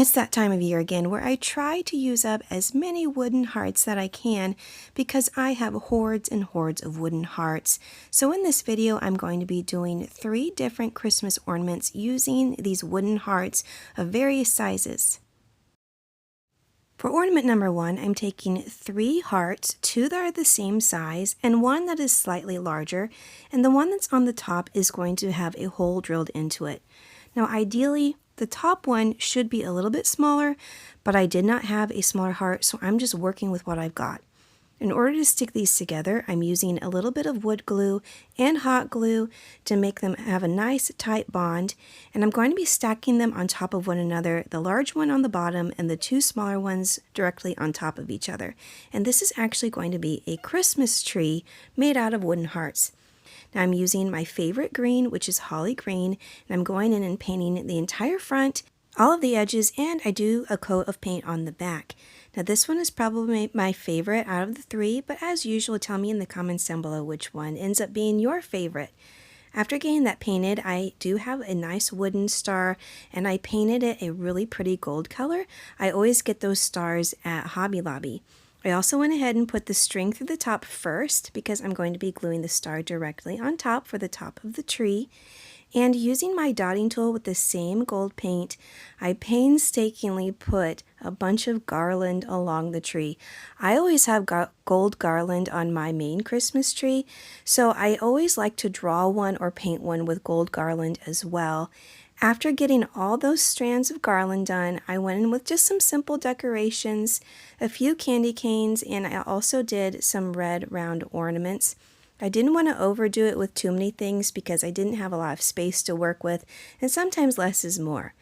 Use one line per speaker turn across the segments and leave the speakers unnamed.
It's that time of year again where I try to use up as many wooden hearts that I can because I have hordes and hordes of wooden hearts. So in this video, I'm going to be doing 3 different Christmas ornaments using these wooden hearts of various sizes. For ornament number 1, I'm taking 3 hearts, 2 that are the same size and 1 that is slightly larger, and the one that's on the top is going to have a hole drilled into it. Now ideally, the top one should be a little bit smaller, but I did not have a smaller heart, so I'm just working with what I've got. In order to stick these together, I'm using a little bit of wood glue and hot glue to make them have a nice tight bond, and I'm going to be stacking them on top of one another, the large one on the bottom and the 2 smaller ones directly on top of each other. And this is actually going to be a Christmas tree made out of wooden hearts. Now I'm using my favorite green, which is holly green, and I'm going in and painting the entire front, all of the edges, and I do a coat of paint on the back. Now this one is probably my favorite out of the 3, but as usual, tell me in the comments down below which one ends up being your favorite. After getting that painted, I do have a nice wooden star, and I painted it a really pretty gold color. I always get those stars at Hobby Lobby. I also went ahead and put the string through the top first because I'm going to be gluing the star directly on top for the top of the tree. And using my dotting tool with the same gold paint, I painstakingly put a bunch of garland along the tree. I always have gold garland on my main Christmas tree, so I always like to draw one or paint one with gold garland as well. After getting all those strands of garland done, I went in with just some simple decorations, a few candy canes, and I also did some red round ornaments. I didn't want to overdo it with too many things because I didn't have a lot of space to work with, and sometimes less is more.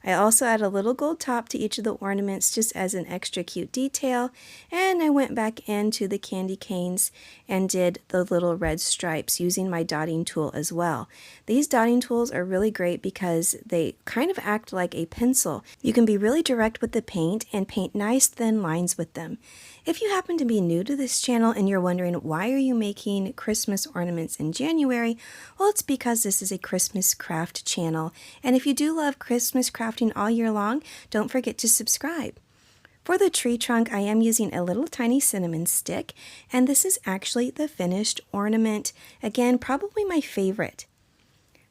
I also added a little gold top to each of the ornaments just as an extra cute detail, and I went back into the candy canes and did the little red stripes using my dotting tool as well. These dotting tools are really great because they kind of act like a pencil. You can be really direct with the paint and paint nice thin lines with them. If you happen to be new to this channel and you're wondering why are you making Christmas ornaments in January, well, it's because this is a Christmas craft channel, and if you do love Christmas crafting all year long, don't forget to subscribe. For the tree trunk, I am using a little tiny cinnamon stick, and this is actually the finished ornament. Again, probably my favorite.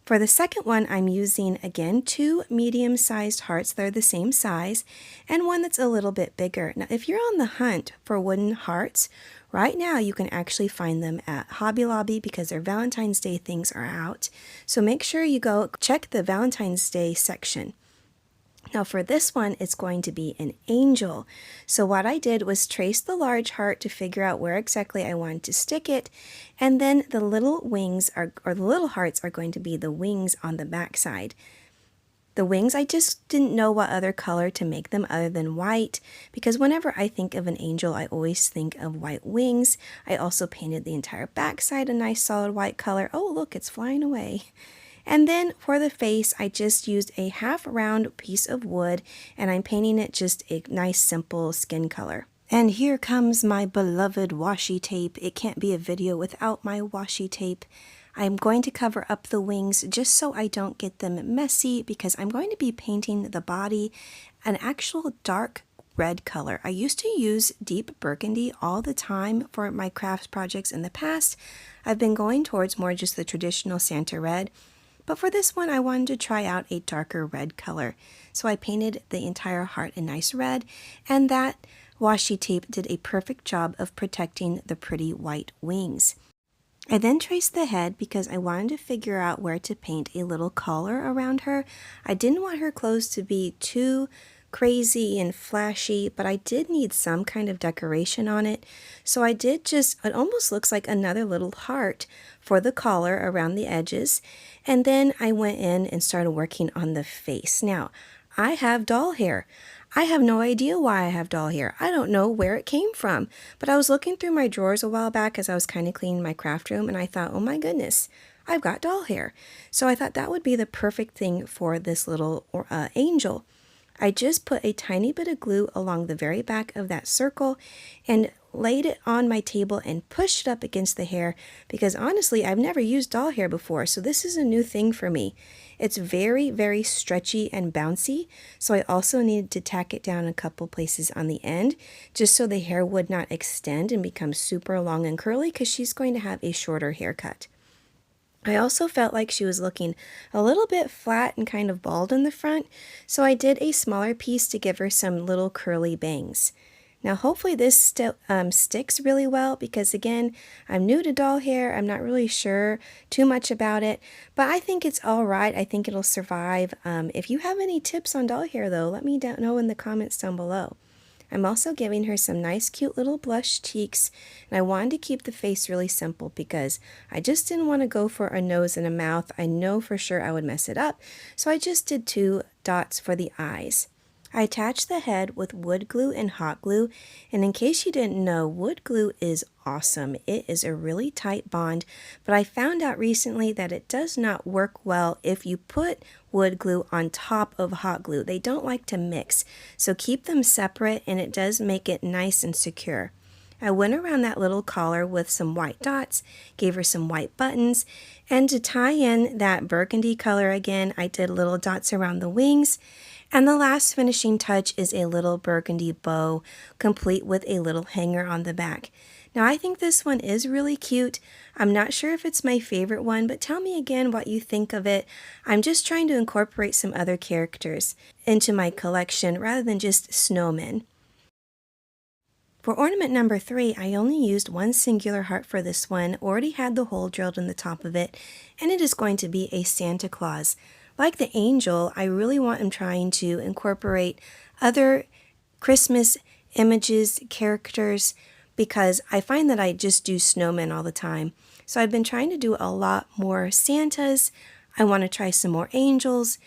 For the second one, I'm using, again, 2 medium-sized hearts that are the same size, and one that's a little bit bigger. Now, if you're on the hunt for wooden hearts, right now you can actually find them at Hobby Lobby because their Valentine's Day things are out. So make sure you go check the Valentine's Day section. Now for this one, it's going to be an angel. So what I did was trace the large heart to figure out where exactly I wanted to stick it, and then the little wings or the little hearts are going to be the wings on the back side. The wings, I just didn't know what other color to make them other than white, because whenever I think of an angel, I always think of white wings. I also painted the entire back side a nice solid white color. Oh, look, it's flying away. And then for the face, I just used a half round piece of wood, and I'm painting it just a nice simple skin color. And here comes my beloved washi tape. It can't be a video without my washi tape. I'm going to cover up the wings just so I don't get them messy because I'm going to be painting the body an actual dark red color. I used to use deep burgundy all the time for my crafts projects in the past. I've been going towards more just the traditional Santa red. But for this one, I wanted to try out a darker red color. So I painted the entire heart a nice red, and that washi tape did a perfect job of protecting the pretty white wings. I then traced the head because I wanted to figure out where to paint a little collar around her. I didn't want her clothes to be too crazy and flashy, but I did need some kind of decoration on it. So I did just, it almost looks like another little heart for the collar around the edges. And then I went in and started working on the face. Now, I have doll hair. I have no idea why I have doll hair. I don't know where it came from, but I was looking through my drawers a while back as I was kind of cleaning my craft room, and I thought, oh my goodness, I've got doll hair. So I thought that would be the perfect thing for this little angel. I just put a tiny bit of glue along the very back of that circle and laid it on my table and pushed it up against the hair because honestly, I've never used doll hair before, so this is a new thing for me. It's very, very stretchy and bouncy, so I also needed to tack it down a couple places on the end just so the hair would not extend and become super long and curly because she's going to have a shorter haircut. I also felt like she was looking a little bit flat and kind of bald in the front, so I did a smaller piece to give her some little curly bangs. Now hopefully this sticks really well because again, I'm new to doll hair. I'm not really sure too much about it, but I think it's all right. I think it'll survive. If you have any tips on doll hair though, let me know in the comments down below. I'm also giving her some nice cute little blush cheeks, and I wanted to keep the face really simple because I just didn't want to go for a nose and a mouth. I know for sure I would mess it up, so I just did 2 dots for the eyes. I attached the head with wood glue and hot glue, and in case you didn't know, wood glue is awesome. It is a really tight bond, but I found out recently that it does not work well if you put wood glue on top of hot glue. They don't like to mix, so keep them separate and it does make it nice and secure. I went around that little collar with some white dots, gave her some white buttons, and to tie in that burgundy color again, I did little dots around the wings. And the last finishing touch is a little burgundy bow, complete with a little hanger on the back. Now I think this one is really cute. I'm not sure if it's my favorite one, but tell me again what you think of it. I'm just trying to incorporate some other characters into my collection rather than just snowmen. For ornament number 3, I only used one singular heart for this one, already had the hole drilled in the top of it, and it is going to be a Santa Claus. Like the angel, I really want him trying to incorporate other Christmas images, characters, because I find that I just do snowmen all the time. So I've been trying to do a lot more Santas. I want to try some more angels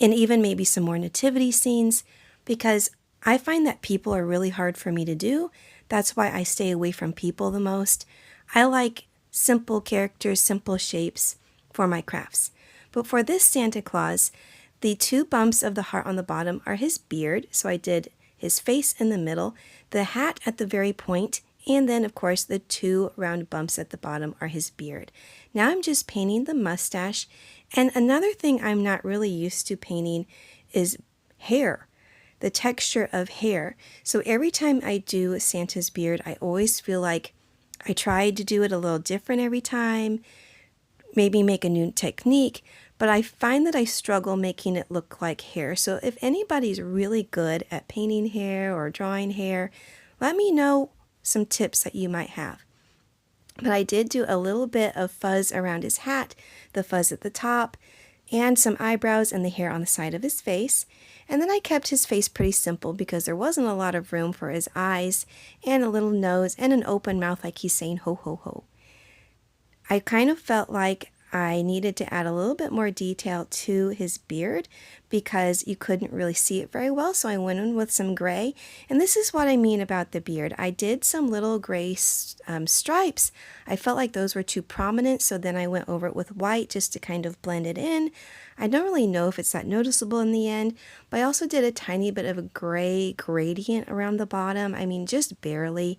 and even maybe some more nativity scenes because I find that people are really hard for me to do. That's why I stay away from people the most. I like simple characters, simple shapes for my crafts. But for this Santa Claus, the 2 bumps of the heart on the bottom are his beard, so I did his face in the middle, the hat at the very point, and then of course the 2 round bumps at the bottom are his beard. Now I'm just painting the mustache, and another thing I'm not really used to painting is hair, the texture of hair. So every time I do Santa's beard, I always feel like I tried to do it a little different every time, maybe make a new technique, but I find that I struggle making it look like hair. So if anybody's really good at painting hair or drawing hair, let me know some tips that you might have. But I did do a little bit of fuzz around his hat, the fuzz at the top, and some eyebrows and the hair on the side of his face. And then I kept his face pretty simple because there wasn't a lot of room for his eyes and a little nose and an open mouth like he's saying ho ho ho. I kind of felt like I needed to add a little bit more detail to his beard because you couldn't really see it very well, so I went in with some gray. And this is what I mean about the beard. I did some little gray stripes. I felt like those were too prominent, so then I went over it with white just to kind of blend it in. I don't really know if it's that noticeable in the end, but I also did a tiny bit of a gray gradient around the bottom. I mean, just barely.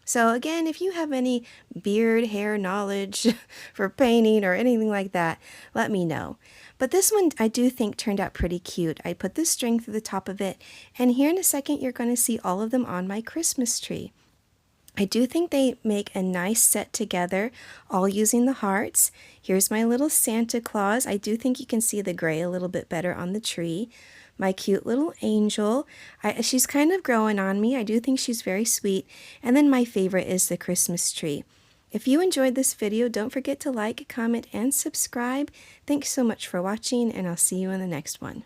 So again, if you have any beard hair knowledge for painting or anything like that, let me know. But this one I do think turned out pretty cute. I put the string through the top of it, and here in a second you're going to see all of them on my Christmas tree. I do think they make a nice set together, all using the hearts. Here's my little Santa Claus. I do think you can see the gray a little bit better on the tree. My cute little angel. She's kind of growing on me. I do think she's very sweet. And then my favorite is the Christmas tree. If you enjoyed this video, don't forget to like, comment, and subscribe. Thanks so much for watching, and I'll see you in the next one.